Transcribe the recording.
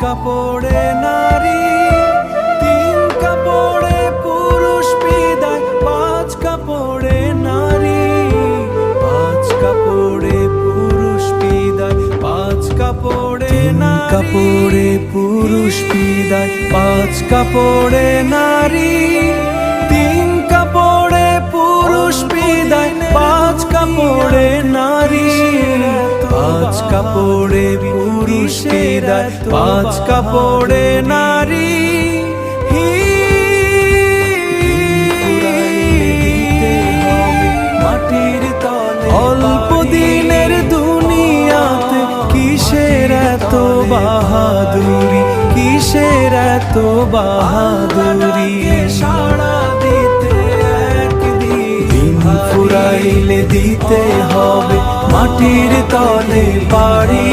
কাপড়ে নারী, তিন কাপড়ে পুরুষ বিদায়, পাঁচ কাপড়ে নারী, পাঁচ কাপড়ে পুরুষ বিদায়, পাঁচ কাপড়ে নারী, কাপড়ে পুরুষ বিদায়, পাঁচ কাপড়ে নারী, তিন কাপড়ে পুরুষ বিদায়, পাঁচ কাপড়ে নারী, পাঁচ কাপড়ে পুরুষ বিদায়, পাঁচ কাপড়ে নারী। মাটির তলে অল্প দিনের দুনিয়াতে কিসের এত বাহাদুরি, কিসের এত বাহাদুরি, সাড়া দিতে একদিন ফুরাইলে দিতে হবে মাটির তলে পাড়ি।